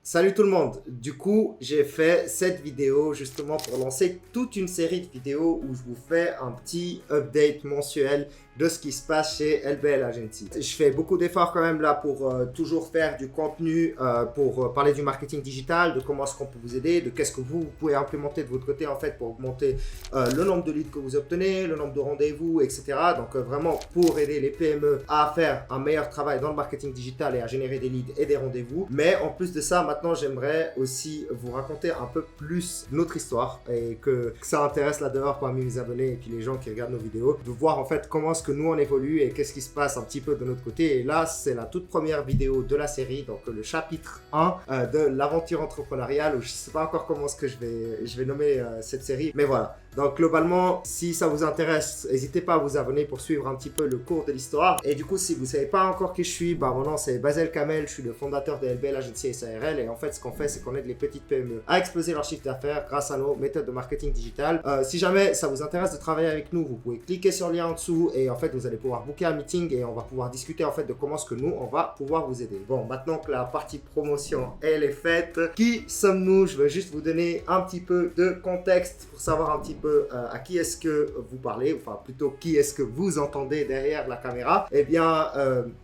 Salut tout le monde. Du coup, j'ai fait cette vidéo justement pour lancer toute une série de vidéos où je vous fais un petit update mensuel de ce qui se passe chez LBL Agency. Je fais beaucoup d'efforts quand même là pour toujours faire du contenu pour parler du marketing digital, de comment est-ce qu'on peut vous aider, de qu'est-ce que vous pouvez implémenter de votre côté en fait pour augmenter le nombre de leads que vous obtenez, le nombre de rendez-vous, etc. Donc vraiment pour aider les PME à faire un meilleur travail dans le marketing digital et à générer des leads et des rendez-vous. Mais en plus de ça, maintenant j'aimerais aussi vous raconter un peu plus notre histoire et que ça intéresse là dehors parmi mes abonnés et puis les gens qui regardent nos vidéos, de voir en fait comment est-ce que nous on évolue et qu'est-ce qui se passe un petit peu de notre côté. Et là c'est la toute première vidéo de la série, donc le chapitre 1 de l'aventure entrepreneuriale, où je sais pas encore comment est-ce que je vais nommer cette série, mais voilà. Donc globalement, si ça vous intéresse, n'hésitez pas à vous abonner pour suivre un petit peu le cours de l'histoire. Et du coup, si vous ne savez pas encore qui je suis, mon nom c'est Basel Kamel, je suis le fondateur de LBL Agency SARL. Et en fait, ce qu'on fait, c'est qu'on aide les petites PME à exploser leur chiffre d'affaires grâce à nos méthodes de marketing digital. Si jamais ça vous intéresse de travailler avec nous, vous pouvez cliquer sur le lien en dessous et en fait, vous allez pouvoir booker un meeting et on va pouvoir discuter en fait de comment est-ce que nous, on va pouvoir vous aider. Bon, maintenant que la partie promotion, elle est faite, qui sommes-nous? Je veux juste vous donner un petit peu de contexte pour savoir un petit peu à qui est-ce que vous parlez, enfin plutôt qui est-ce que vous entendez derrière la caméra. Eh bien,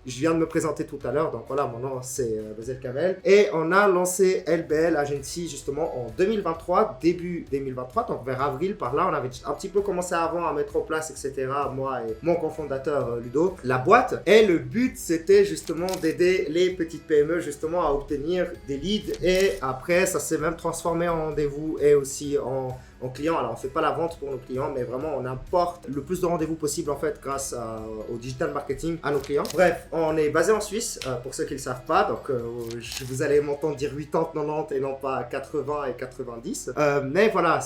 je viens de me présenter tout à l'heure, donc voilà, mon nom c'est Basel Kamel et on a lancé LBL Agency justement en 2023, début 2023, donc vers avril par là. On avait un petit peu commencé avant à mettre en place, etc., moi et mon cofondateur Ludo, la boîte. Et le but c'était justement d'aider les petites PME justement à obtenir des leads, et après ça s'est même transformé en rendez-vous et aussi en clients. Alors on fait pas la vente pour nos clients, mais vraiment on apporte le plus de rendez-vous possible en fait grâce au digital marketing à nos clients. Bref, on est basé en Suisse pour ceux qui ne le savent pas, donc vous allez m'entendre dire 80, 90 et non pas 80 et 90. Mais voilà,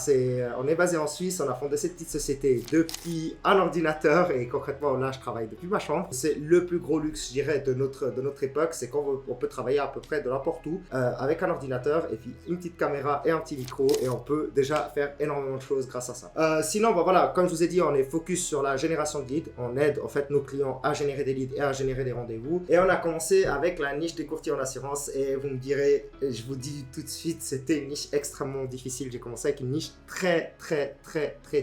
on est basé en Suisse, on a fondé cette petite société depuis un ordinateur et concrètement là je travaille depuis ma chambre. C'est le plus gros luxe je dirais de notre époque, c'est qu'on peut travailler à peu près de n'importe où avec un ordinateur et puis une petite caméra et un petit micro, et on peut déjà faire énormément de choses grâce à ça. Sinon, voilà, comme je vous ai dit, on est focus sur la génération de leads. On aide en fait nos clients à générer des leads et à générer des rendez-vous. Et on a commencé avec la niche des courtiers en assurance. Et vous me direz, je vous dis tout de suite, c'était une niche extrêmement difficile. J'ai commencé avec une niche très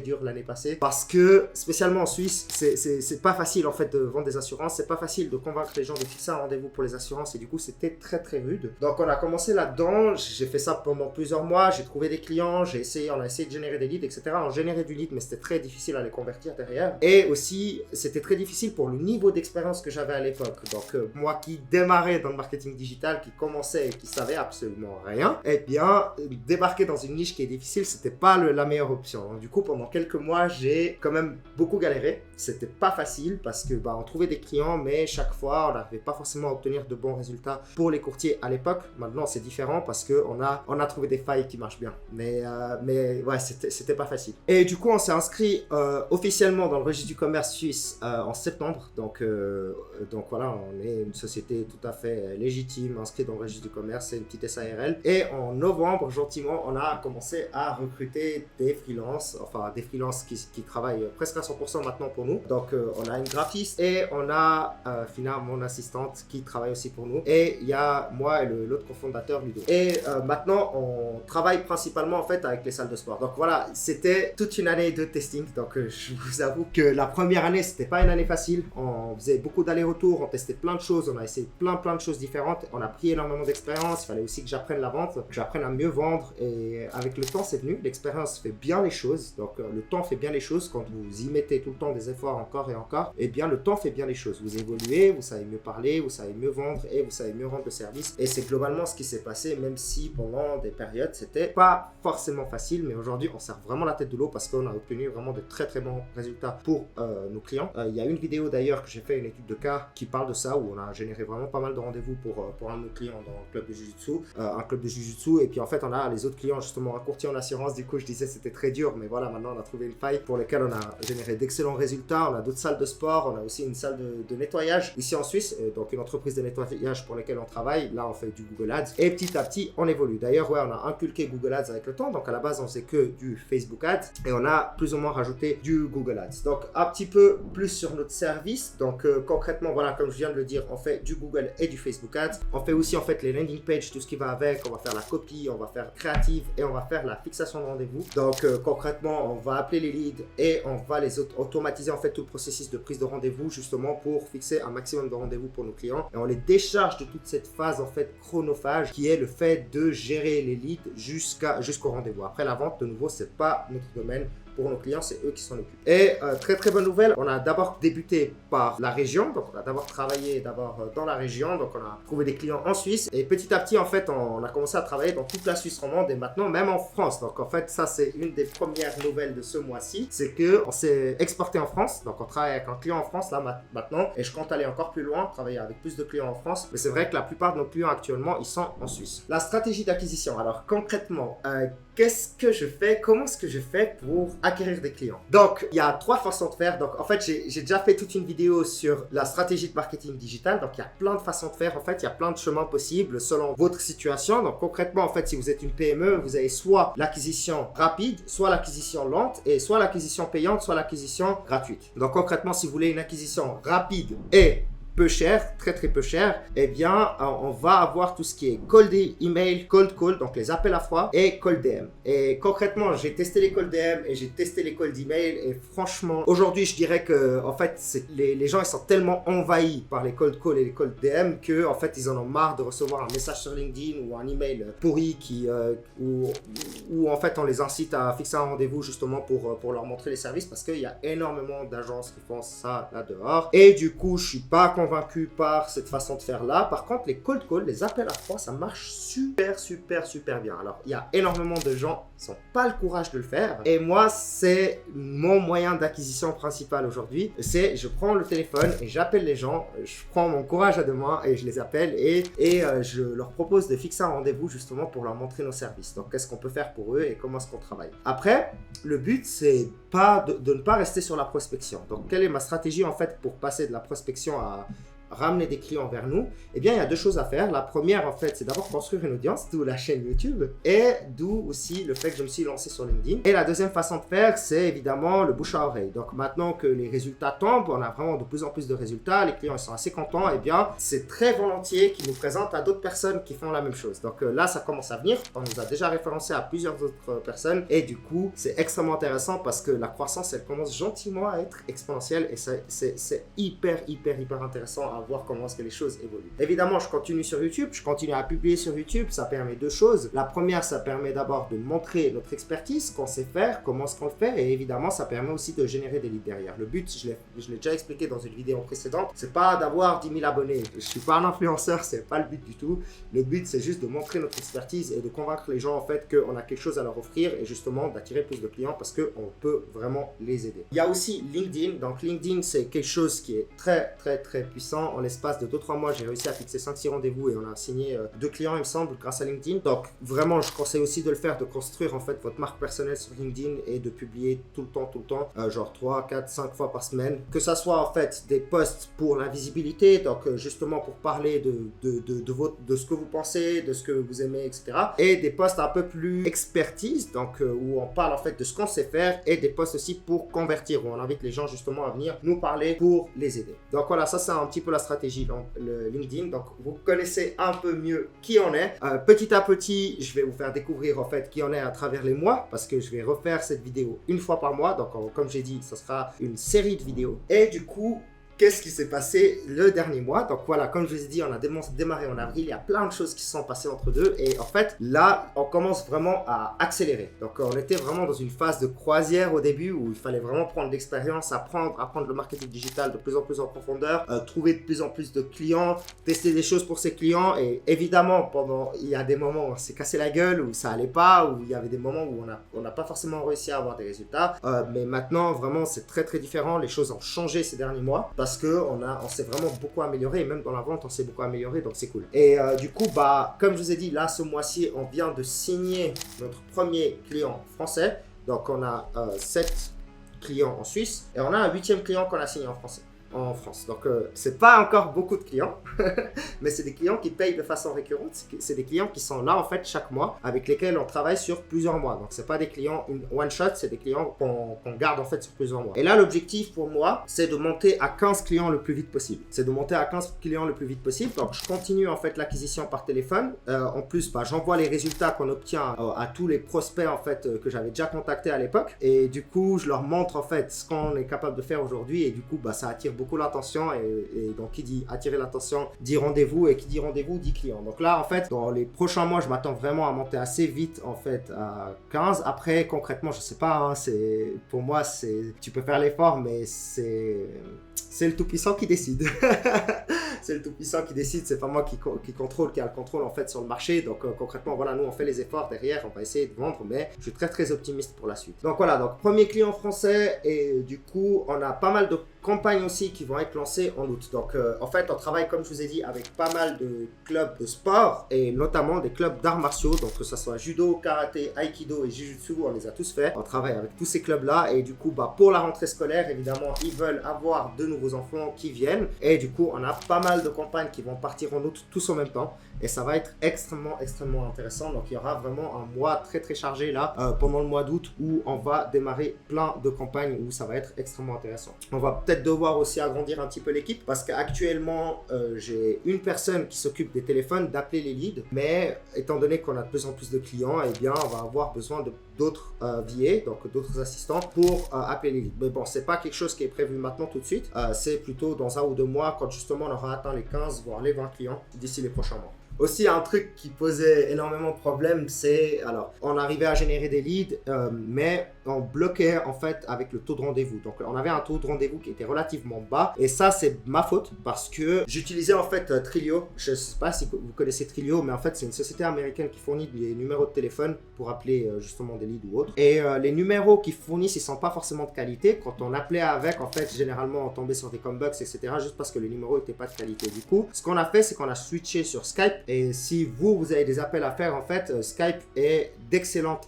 dure l'année passée. Parce que, spécialement en Suisse, c'est pas facile en fait de vendre des assurances. C'est pas facile de convaincre les gens de fixer un rendez-vous pour les assurances. Et du coup, c'était très rude. Donc, on a commencé là-dedans. J'ai fait ça pendant plusieurs mois. J'ai trouvé des clients. On a essayé de générer des leads, etc. On générait du lead, mais c'était très difficile à les convertir derrière. Et aussi, c'était très difficile pour le niveau d'expérience que j'avais à l'époque. Donc, moi qui démarrais dans le marketing digital, qui commençait et qui savait absolument rien, eh bien, débarquer dans une niche qui est difficile, c'était pas la meilleure option. Du coup, pendant quelques mois, j'ai quand même beaucoup galéré. C'était pas facile parce que on trouvait des clients, mais chaque fois, on n'arrivait pas forcément à obtenir de bons résultats pour les courtiers à l'époque. Maintenant, c'est différent parce que on a trouvé des failles qui marchent bien. Mais ouais, c'était pas facile. Et du coup, on s'est inscrit officiellement dans le registre du commerce suisse en septembre. Donc voilà, on est une société tout à fait légitime, inscrite dans le registre du commerce, c'est une petite SARL. Et en novembre, gentiment, on a commencé à recruter des freelances, qui travaillent presque à 100% maintenant pour nous. Donc on a une graphiste et on a Fina, mon assistante, qui travaille aussi pour nous. Et il y a moi et l'autre cofondateur, Ludo. Et maintenant, on travaille principalement en fait avec les salles de sport. Donc voilà, c'était toute une année de testing. Donc je vous avoue que la première année, c'était pas une année facile. On faisait beaucoup d'allers-retours, on testait plein de choses, on a essayé plein de choses différentes. On a pris énormément d'expérience. Il fallait aussi que j'apprenne la vente, que j'apprenne à mieux vendre. Et avec le temps, c'est venu. L'expérience fait bien les choses. Donc le temps fait bien les choses. Quand vous y mettez tout le temps des efforts encore et encore, eh bien le temps fait bien les choses. Vous évoluez, vous savez mieux parler, vous savez mieux vendre et vous savez mieux rendre le service. Et c'est globalement ce qui s'est passé, même si pendant des périodes, c'était pas forcément facile. Mais aujourd'hui, on serre vraiment la tête de l'eau parce qu'on a obtenu vraiment de très bons résultats pour nos clients. Il y a une vidéo d'ailleurs que j'ai fait, une étude de cas qui parle de ça, où on a généré vraiment pas mal de rendez-vous pour un de nos clients dans le club de Jiu-Jitsu. Et puis en fait, on a les autres clients, justement un courtier en assurance. Du coup, je disais c'était très dur, mais voilà, maintenant on a trouvé une faille pour laquelle on a généré d'excellents résultats. On a d'autres salles de sport, on a aussi une salle de nettoyage ici en Suisse, donc une entreprise de nettoyage pour laquelle on travaille. Là, on fait du Google Ads et petit à petit, on évolue. D'ailleurs, ouais, on a inculqué Google Ads avec le temps. Donc à la base, on faisait que que du Facebook Ads et on a plus ou moins rajouté du Google Ads. Donc un petit peu plus sur notre service. Donc concrètement, voilà, comme je viens de le dire, on fait du Google et du Facebook Ads. On fait aussi en fait les landing pages, tout ce qui va avec. On va faire la copie, on va faire créative et on va faire la fixation de rendez-vous. Donc concrètement, on va appeler les leads et on va les automatiser en fait tout le processus de prise de rendez-vous justement pour fixer un maximum de rendez-vous pour nos clients. Et on les décharge de toute cette phase en fait chronophage qui est le fait de gérer les leads jusqu'au rendez-vous. Après la vente, de nouveau, c'est pas notre domaine. Pour nos clients, c'est eux qui s'en occupent. Et très très bonne nouvelle, on a d'abord débuté par la région, donc on a d'abord travaillé dans la région, donc on a trouvé des clients en Suisse et petit à petit en fait on a commencé à travailler dans toute la Suisse romande et maintenant même en France. Donc en fait ça c'est une des premières nouvelles de ce mois-ci, c'est que on s'est exporté en France, donc on travaille avec un client en France là maintenant et je compte aller encore plus loin, travailler avec plus de clients en France, mais c'est vrai que la plupart de nos clients actuellement ils sont en Suisse. La stratégie d'acquisition, alors concrètement, qu'est-ce que je fais? Comment est-ce que je fais pour acquérir des clients? Donc, il y a 3 façons de faire. Donc, en fait, j'ai déjà fait toute une vidéo sur la stratégie de marketing digital. Donc, il y a plein de façons de faire. En fait, il y a plein de chemins possibles selon votre situation. Donc, concrètement, en fait, si vous êtes une PME, vous avez soit l'acquisition rapide, soit l'acquisition lente, et soit l'acquisition payante, soit l'acquisition gratuite. Donc, concrètement, si vous voulez une acquisition rapide et peu cher, très très peu cher, eh bien on va avoir tout ce qui est cold email, cold call, donc les appels à froid et cold DM. Et concrètement, j'ai testé les cold DM et j'ai testé les cold email et franchement, aujourd'hui je dirais que en fait les gens ils sont tellement envahis par les cold call et les cold DM que en fait ils en ont marre de recevoir un message sur LinkedIn ou un email pourri où en fait on les incite à fixer un rendez-vous justement pour leur montrer les services parce qu'il y a énormément d'agences qui font ça là dehors et du coup je suis pas convaincu par cette façon de faire là. Par contre, les cold calls, les appels à froid, ça marche super bien. Alors, il y a énormément de gens qui n'ont pas le courage de le faire. Et moi, c'est mon moyen d'acquisition principal aujourd'hui. C'est je prends le téléphone et j'appelle les gens. Je prends mon courage à deux mains et je les appelle et je leur propose de fixer un rendez-vous justement pour leur montrer nos services. Donc, qu'est-ce qu'on peut faire pour eux et comment est-ce qu'on travaille. Après, le but, c'est pas de ne pas rester sur la prospection. Donc, quelle est ma stratégie en fait pour passer de la prospection à ramener des clients vers nous? Eh bien, il y a 2 choses à faire. La première, en fait, c'est d'abord construire une audience, d'où la chaîne YouTube, et d'où aussi le fait que je me suis lancé sur LinkedIn. Et la deuxième façon de faire, c'est évidemment le bouche à oreille. Donc, maintenant que les résultats tombent, on a vraiment de plus en plus de résultats, les clients ils sont assez contents, eh bien, c'est très volontiers qu'ils nous présentent à d'autres personnes qui font la même chose. Donc là, ça commence à venir. On nous a déjà référencé à plusieurs autres personnes, et du coup, c'est extrêmement intéressant parce que la croissance, elle commence gentiment à être exponentielle, et c'est hyper intéressant à voir comment est-ce que les choses évoluent. Évidemment, je continue sur YouTube, je continue à publier sur YouTube, ça permet 2 choses. La première, ça permet d'abord de montrer notre expertise, qu'on sait faire, comment est-ce qu'on le fait, et évidemment, ça permet aussi de générer des leads derrière. Le but, je l'ai déjà expliqué dans une vidéo précédente, c'est pas d'avoir 10 000 abonnés. Je suis pas un influenceur, c'est pas le but du tout. Le but, c'est juste de montrer notre expertise et de convaincre les gens en fait qu'on a quelque chose à leur offrir et justement d'attirer plus de clients parce qu'on peut vraiment les aider. Il y a aussi LinkedIn. Donc LinkedIn, c'est quelque chose qui est très puissant. En l'espace de 2-3 mois, j'ai réussi à fixer 5-6 rendez-vous et on a signé 2 clients, il me semble, grâce à LinkedIn. Donc vraiment, je conseille aussi de le faire, de construire en fait votre marque personnelle sur LinkedIn et de publier tout le temps, genre 3, 4, 5 fois par semaine. Que ça soit en fait des posts pour la visibilité, donc justement pour parler de ce que vous pensez, de ce que vous aimez, etc. Et des posts un peu plus expertise, donc où on parle en fait de ce qu'on sait faire, et des posts aussi pour convertir, où on invite les gens justement à venir nous parler pour les aider. Donc voilà, ça c'est un petit peu la stratégie, donc le LinkedIn. Donc vous connaissez un peu mieux qui on est. Petit à petit, je vais vous faire découvrir en fait qui on est à travers les mois, parce que je vais refaire cette vidéo une fois par mois. Donc comme j'ai dit, ça sera une série de vidéos. Et du coup, qu'est-ce qui s'est passé le dernier mois? Donc voilà, comme je vous ai dit, on a démarré en avril, il y a plein de choses qui se sont passées entre deux et en fait, là, on commence vraiment à accélérer. Donc on était vraiment dans une phase de croisière au début où il fallait vraiment prendre l'expérience, apprendre le marketing digital de plus en plus en profondeur, trouver de plus en plus de clients, tester des choses pour ses clients et évidemment, il y a des moments où on s'est cassé la gueule, où ça allait pas, où il y avait des moments où on n'a pas forcément réussi à avoir des résultats. Mais maintenant, vraiment, c'est très différent. Les choses ont changé ces derniers mois. Parce qu'on s'est vraiment beaucoup amélioré, et même dans la vente, on s'est beaucoup amélioré, donc c'est cool. Et du coup, comme je vous ai dit, là, ce mois-ci, on vient de signer notre premier client français. Donc, on a 7 clients en Suisse, et on a un 8e client qu'on a signé en français. en France. Donc, c'est pas encore beaucoup de clients, mais c'est des clients qui payent de façon récurrente. C'est des clients qui sont là, en fait, chaque mois, avec lesquels on travaille sur plusieurs mois. Donc, c'est pas des clients one shot, c'est des clients qu'on garde, en fait, sur plusieurs mois. Et là, l'objectif pour moi, c'est de monter à 15 clients le plus vite possible. Donc, je continue, en fait, l'acquisition par téléphone. En plus, j'envoie les résultats qu'on obtient à tous les prospects, en fait, que j'avais déjà contactés à l'époque. Et du coup, je leur montre, en fait, ce qu'on est capable de faire aujourd'hui. Et du coup, ça attire beaucoup l'attention. Et donc, qui dit attirer l'attention, dit rendez-vous. Et qui dit rendez-vous, dit client. Donc là, en fait, dans les prochains mois, je m'attends vraiment à monter assez vite, en fait, à 15. Après, concrètement, je sais pas, hein, pour moi, tu peux faire l'effort, mais c'est le Tout-Puissant qui décide. C'est le Tout-Puissant qui décide, c'est pas moi qui contrôle, qui a le contrôle en fait sur le marché. Donc concrètement, voilà, nous on fait les efforts derrière, on va essayer de vendre, mais je suis très très optimiste pour la suite. Donc voilà, donc premier client français et du coup, on a pas mal de campagnes aussi qui vont être lancées en août. Donc en fait, on travaille comme je vous ai dit avec pas mal de clubs de sport et notamment des clubs d'arts martiaux. Donc que ce soit judo, karaté, aikido et jujutsu, on les a tous fait. On travaille avec tous ces clubs-là et du coup, pour la rentrée scolaire, évidemment, ils veulent avoir de nouveaux enfants qui viennent et du coup, on a pas mal de campagnes qui vont partir en août tous en même temps et ça va être extrêmement intéressant. Donc il y aura vraiment un mois très très chargé là pendant le mois d'août où on va démarrer plein de campagnes où ça va être extrêmement intéressant. On va peut-être devoir aussi agrandir un petit peu l'équipe parce qu'actuellement j'ai une personne qui s'occupe des téléphones, d'appeler les leads, mais étant donné qu'on a de plus en plus de clients, eh bien on va avoir besoin d'autres VA, donc d'autres assistants pour appeler les leads. Mais bon, c'est pas quelque chose qui est prévu maintenant tout de suite, c'est plutôt dans 1 ou 2 mois quand justement on aura atteint les 15 voire les 20 clients d'ici les prochains mois. Aussi, un truc qui posait énormément de problèmes, c'est, alors, on arrivait à générer des leads, mais on bloquait en fait avec le taux de rendez-vous. Donc, on avait un taux de rendez-vous qui était relativement bas. Et ça, c'est ma faute parce que j'utilisais en fait Trilio. Je ne sais pas si vous connaissez Trilio, mais en fait, c'est une société américaine qui fournit des numéros de téléphone pour appeler justement des leads ou autres. Et les numéros qu'ils fournissent, ils ne sont pas forcément de qualité. Quand on appelait avec, en fait, généralement, on tombait sur des comebacks, etc. juste parce que le numéro n'était pas de qualité. Du coup, ce qu'on a fait, c'est qu'on a switché sur Skype. Et si vous avez des appels à faire, en fait, Skype est d'excellente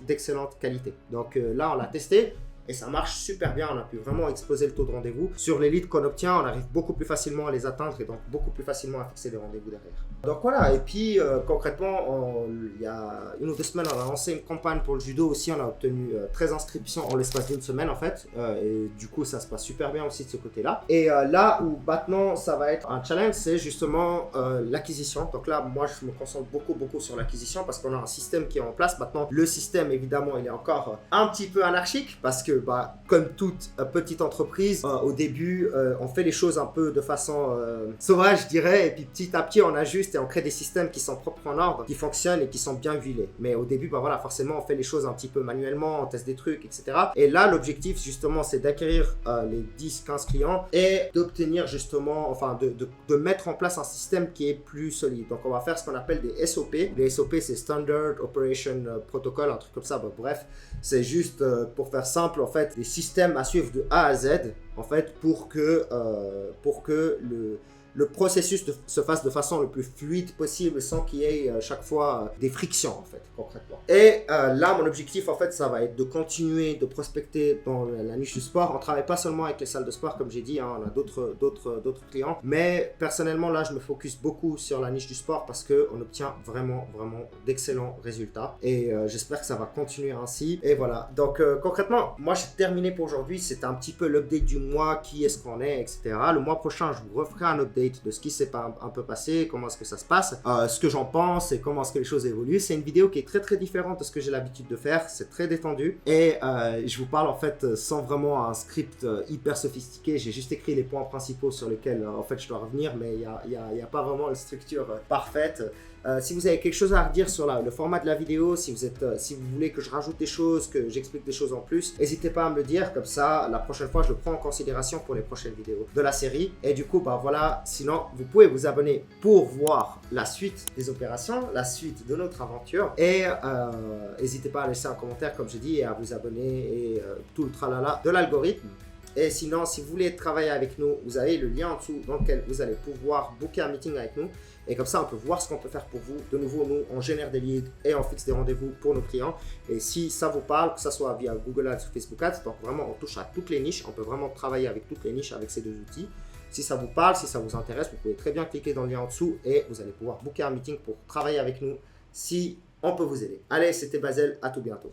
qualité. Donc là, on l'a testé et ça marche super bien. On a pu vraiment exploser le taux de rendez-vous. Sur les leads qu'on obtient, on arrive beaucoup plus facilement à les atteindre et donc beaucoup plus facilement à fixer des rendez-vous derrière. Donc voilà, et puis concrètement, il y a 1 ou 2 semaines, on a lancé une campagne pour le judo aussi. On a obtenu 13 inscriptions en l'espace d'1 semaine en fait. Et du coup, ça se passe super bien aussi de ce côté-là. Et là où maintenant, ça va être un challenge, c'est justement l'acquisition. Donc là, moi, je me concentre beaucoup sur l'acquisition parce qu'on a un système qui est en place. Maintenant, le système, évidemment, il est encore un petit peu anarchique parce que comme toute petite entreprise, au début, on fait les choses un peu de façon sauvage, je dirais, et puis petit à petit, on ajuste et on crée des systèmes qui sont propres en ordre, qui fonctionnent et qui sont bien huilés. Mais au début, voilà, forcément, on fait les choses un petit peu manuellement, on teste des trucs, etc. Et là, l'objectif, justement, c'est d'acquérir les 10-15 clients et d'obtenir justement, enfin, de mettre en place un système qui est plus solide. Donc, on va faire ce qu'on appelle des SOP. Les SOP, c'est Standard Operation Protocol, un truc comme ça. Bref, c'est juste, pour faire simple, en fait, des systèmes à suivre de A à Z, en fait, pour que le processus se fasse de façon le plus fluide possible sans qu'il y ait chaque fois des frictions en fait, concrètement. Et là, mon objectif en fait, ça va être de continuer de prospecter dans la niche du sport. On travaille pas seulement avec les salles de sport, comme j'ai dit, hein, on a d'autres clients. Mais personnellement, là, je me focus beaucoup sur la niche du sport parce qu'on obtient vraiment d'excellents résultats. Et j'espère que ça va continuer ainsi. Et voilà. Donc concrètement, moi, j'ai terminé pour aujourd'hui. C'était un petit peu l'update du mois, qui est-ce qu'on est, etc. Le mois prochain, je vous referai un update de ce qui s'est un peu passé, comment est-ce que ça se passe, ce que j'en pense et comment est-ce que les choses évoluent. C'est une vidéo qui est très différente de ce que j'ai l'habitude de faire, c'est très détendu et je vous parle en fait sans vraiment un script hyper sophistiqué. J'ai juste écrit les points principaux sur lesquels en fait je dois revenir, mais il n'y a pas vraiment une structure parfaite. Si vous avez quelque chose à redire sur le format de la vidéo, si vous voulez que je rajoute des choses, que j'explique des choses en plus, n'hésitez pas à me le dire, comme ça la prochaine fois je le prends en considération pour les prochaines vidéos de la série. Et du coup voilà, sinon vous pouvez vous abonner pour voir la suite des opérations, la suite de notre aventure et n'hésitez pas à laisser un commentaire comme je dis et à vous abonner et tout le tralala de l'algorithme. Et sinon, si vous voulez travailler avec nous, vous avez le lien en dessous dans lequel vous allez pouvoir booker un meeting avec nous. Et comme ça, on peut voir ce qu'on peut faire pour vous. De nouveau, nous, on génère des leads et on fixe des rendez-vous pour nos clients. Et si ça vous parle, que ce soit via Google Ads ou Facebook Ads, donc vraiment, on touche à toutes les niches. On peut vraiment travailler avec toutes les niches avec ces 2 outils. Si ça vous parle, si ça vous intéresse, vous pouvez très bien cliquer dans le lien en dessous et vous allez pouvoir booker un meeting pour travailler avec nous si on peut vous aider. Allez, c'était Basel, à tout bientôt.